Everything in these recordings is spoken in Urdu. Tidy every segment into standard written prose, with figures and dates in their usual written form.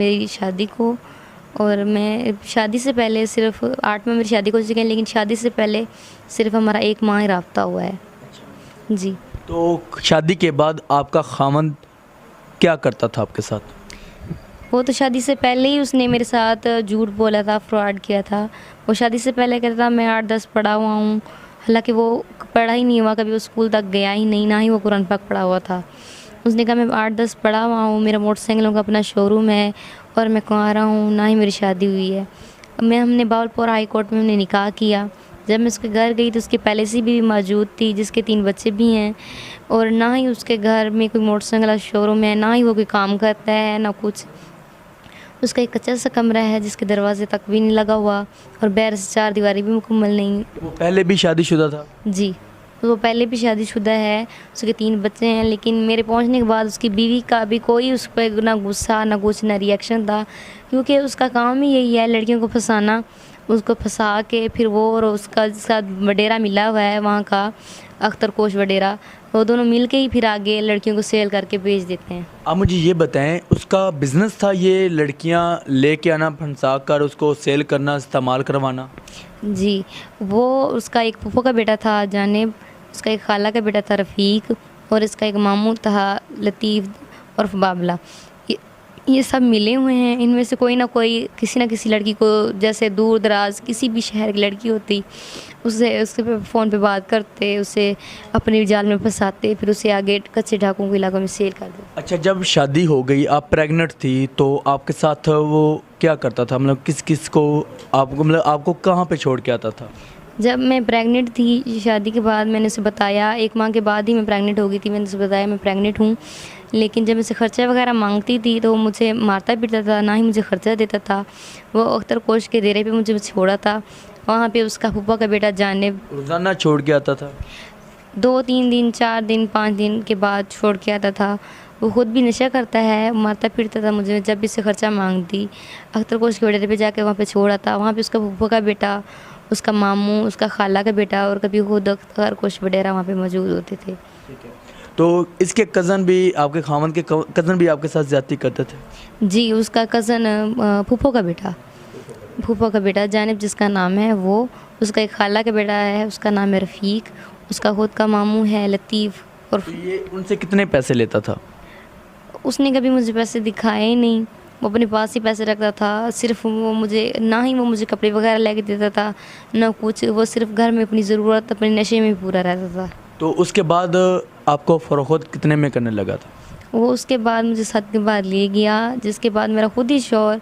میری شادی کو، اور میں شادی سے پہلے صرف 8 میں میری شادی ہو چکی ہے، لیکن شادی سے پہلے صرف ہمارا 1 ماہ ہی رابطہ ہوا ہے. جی. تو شادی کے بعد آپ کا خاوند کیا کرتا تھا آپ کے ساتھ؟ وہ تو شادی سے پہلے ہی اس نے میرے ساتھ جھوٹ بولا تھا، فراڈ کیا تھا. وہ شادی سے پہلے کہتا تھا میں 8-10 پڑھا ہوا ہوں، حالانکہ وہ پڑھا ہی نہیں ہوا، کبھی وہ اسکول تک گیا ہی نہیں، نہ ہی وہ قرآن پاک پڑھا ہوا تھا. اس نے کہا میں 8-10 پڑھا ہوا ہوں، میرا موٹر سائیکلوں کا اپنا شو روم ہے، اور میں کنوارا ہوں، نہ ہی میری شادی ہوئی ہے. ہم نے باولپور ہائی کورٹ میں ہم نے نکاح کیا. جب میں اس کے گھر گئی تو اس کی پہلے سے بھی موجود تھی، جس کے 3 بچے بھی ہیں، اور نہ ہی اس کے گھر میں کوئی موٹر سائیکل شو روم ہے، نہ ہی وہ کوئی کام کرتا ہے، نہ کچھ. اس کا ایک کچا سا کمرہ ہے جس کے دروازے تک بھی نہیں لگا ہوا، اور باہر سے 4 دیواری بھی مکمل نہیں. وہ پہلے بھی شادی شدہ تھا؟ جی، وہ پہلے بھی شادی شدہ ہے، اس کے 3 بچے ہیں. لیکن میرے پہنچنے کے بعد اس کی بیوی کا بھی کوئی اس پہ نہ غصہ نہ کچھ نہ ریئیکشن تھا، کیونکہ اس کا کام ہی یہی ہے لڑکیوں کو پھنسانا. اس کو پھنسا کے پھر وہ اور اس کا جس کا وڈیرا ملا ہوا ہے وہاں کا اختر کوش وڈیرا، وہ دونوں مل کے ہی پھر آگے لڑکیوں کو سیل کر کے بیچ دیتے ہیں. آپ مجھے یہ بتائیں، اس کا بزنس تھا یہ لڑکیاں لے کے آنا، پھنسا کر اس کو سیل کرنا، استعمال کروانا؟ جی، وہ اس کا ایک پھپھو کا بیٹا تھا جانب، اس کا ایک خالہ کا بیٹا تھا رفیق، اور اس کا ایک ماموں تھا لطیف عرف بابلہ. یہ سب ملے ہوئے ہیں. ان میں سے کوئی نہ کوئی کسی نہ کسی لڑکی کو، جیسے دور دراز کسی بھی شہر کی لڑکی ہوتی، اس کے فون پہ بات کرتے، اسے اپنے جال میں پھنساتے، پھر اسے آگے کچے ڈھاکوں کے علاقوں میں سیل کر دیتے. اچھا، جب شادی ہو گئی، آپ پریگننٹ تھی، تو آپ کے ساتھ وہ کیا کرتا تھا؟ مطلب کس کو آپ کو کہاں پہ چھوڑ کے آتا تھا؟ جب میں پریگننٹ تھی شادی کے بعد، میں نے اسے بتایا، 1 ماہ کے بعد ہی میں پریگننٹ ہو گئی تھی، میں نے اسے بتایا میں پریگننٹ ہوں. لیکن جب میں سے خرچہ وغیرہ مانگتی تھی تو وہ مجھے مارتا پیٹتا تھا، نہ ہی مجھے خرچہ دیتا تھا. وہ اختر کوش کے ڈیرے پہ مجھے چھوڑا تھا، وہاں پہ اس کا پھپھا کا بیٹا جانب روزانہ چھوڑ کے آتا تھا؟ 2-3 دن 4 دن 5 دن کے بعد چھوڑ کے آتا تھا. وہ خود بھی نشہ کرتا ہے، مارتا پیٹتا تھا مجھے جب بھی سے خرچہ مانگتی. اختر کوش کے ڈیرے پہ جا کے وہاں پہ چھوڑا تھا، وہاں پہ اس کا پھپھا کا بیٹا، اس کا ماموں، اس کا خالہ کا بیٹا، اور کبھی خود اختر کوش وڈیرا وہاں پہ موجود ہوتے تھے. تو اس کے کزن بھی، آپ کے خاوند کے کزن بھی آپ کے ساتھ زیادتی کرتے تھے؟ جی، اس کا کزن پھپھو کا بیٹا جانب جس کا نام ہے وہ، اس کا ایک خالہ کا بیٹا ہے، اس کا نام ہے رفیق، اس کا خود کا ماموں ہے لطیف. اور یہ ان سے کتنے پیسے لیتا تھا؟ اس نے کبھی مجھے پیسے دکھائے ہی نہیں، وہ اپنے پاس ہی پیسے رکھتا تھا. صرف وہ مجھے، نہ ہی وہ مجھے کپڑے وغیرہ لے کے دیتا تھا، نہ کچھ. وہ صرف گھر میں اپنی ضرورت اپنے نشے میں پورا رہتا تھا. تو اس کے بعد آپ کو فروخت کتنے میں کرنے لگا تھا؟ وہ اس کے بعد مجھے 7 کے بعد لے گیا، جس کے بعد میرا خود ہی شوہر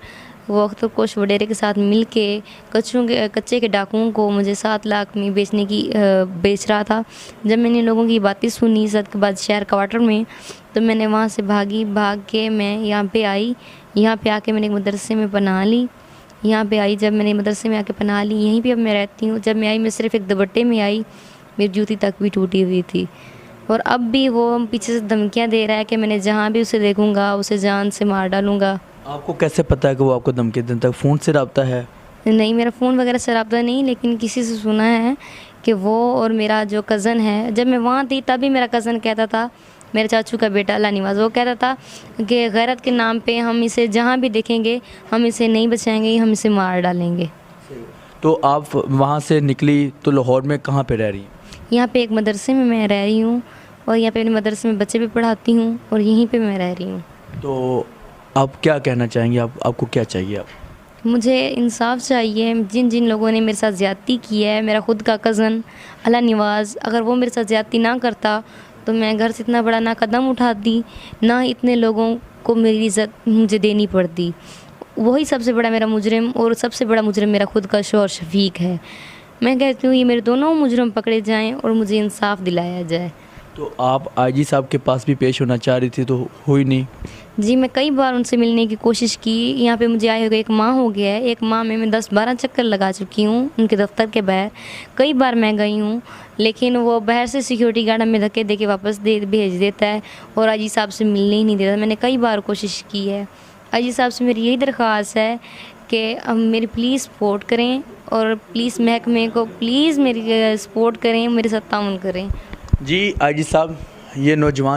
وہ اختر کوش وڈیرے کے ساتھ مل کے کچے کے ڈاکوؤں کو مجھے 7 لاکھ میں بیچ رہا تھا. جب میں نے لوگوں کی باتیں سنی 7 کے بعد شہر کوارٹر میں، تو میں نے وہاں سے بھاگ کے میں یہاں پہ آئی. یہاں پہ آ کے میں نے ایک مدرسے میں پناہ لی. یہاں پہ آئی، جب میں نے مدرسے میں آ کے پناہ لی، یہیں پہ اب میں رہتی ہوں. جب میں آئی، میں صرف ایک دوپٹے میں آئی، میری جوتی تک بھی ٹوٹی ہوئی تھی. اور اب بھی وہ پیچھے سے دھمکیاں دے رہا ہے کہ میں نے جہاں بھی اسے دیکھوں گا اسے جان سے مار ڈالوں گا. آپ کو کیسے پتا ہے کہ وہ آپ کو دھمکی دیتا ہے؟ فون سے رابطہ ہے؟ نہیں، میرا فون وغیرہ سے رابطہ نہیں، لیکن کسی سے سنا ہے کہ وہ اور میرا جو کزن ہے، جب میں وہاں تھی تب بھی میرا کزن کہتا تھا، میرے چاچو کا بیٹا اللہ نواز، وہ کہتا تھا کہ غیرت کے نام پہ ہم اسے جہاں بھی دیکھیں گے ہم اسے نہیں بچائیں گے، ہم اسے مار ڈالیں گے. تو آپ وہاں سے نکلی تو لاہور میں کہاں پہ رہ رہی ہیں؟ یہاں پہ ایک مدرسے میں رہ رہی ہوں، اور یہاں پہ اپنے مدرسے میں بچے بھی پڑھاتی ہوں، اور یہیں پہ میں رہ رہی ہوں. تو آپ کیا کہنا چاہیں گے؟ آپ کو کیا چاہیے؟ مجھے انصاف چاہیے. جن لوگوں نے میرے ساتھ زیادتی کی ہے، میرا خود کا کزن اللہ نواز، اگر وہ میرے ساتھ زیادتی نہ کرتا تو میں گھر سے اتنا بڑا نہ قدم اٹھاتی، نہ اتنے لوگوں کو میری عزت مجھے دینی پڑتی. وہی سب سے بڑا میرا مجرم، اور سب سے بڑا مجرم میرا خود کا شوہر شفیق ہے. میں کہتی ہوں یہ میرے دونوں مجرم پکڑے جائیں اور مجھے انصاف دلایا جائے. تو آپ آئی جی صاحب کے پاس بھی پیش ہونا چاہ رہی تھی تو ہوئی نہیں؟ جی، میں کئی بار ان سے ملنے کی کوشش کی. یہاں پہ مجھے آئے ہوئے 1 ماہ ہو گیا ہے. 1 ماہ میں 10-12 چکر لگا چکی ہوں ان کے دفتر کے باہر. کئی بار میں گئی ہوں، لیکن وہ باہر سے سیکیورٹی گارڈ ہمیں دھکے دے کے واپس بھیج دیتا ہے، اور آئی جی صاحب سے ملنے ہی نہیں دیتا. میں نے کئی بار کوشش کی ہے. آئی جی صاحب سے میری یہی درخواست ہے کہ میری پلیز سپورٹ کریں، اور پلیز محکمے کو پلیز میری سپورٹ کریں، میرے ساتھ تعاون کریں. جی آئی جی صاحب، یہ نوجوان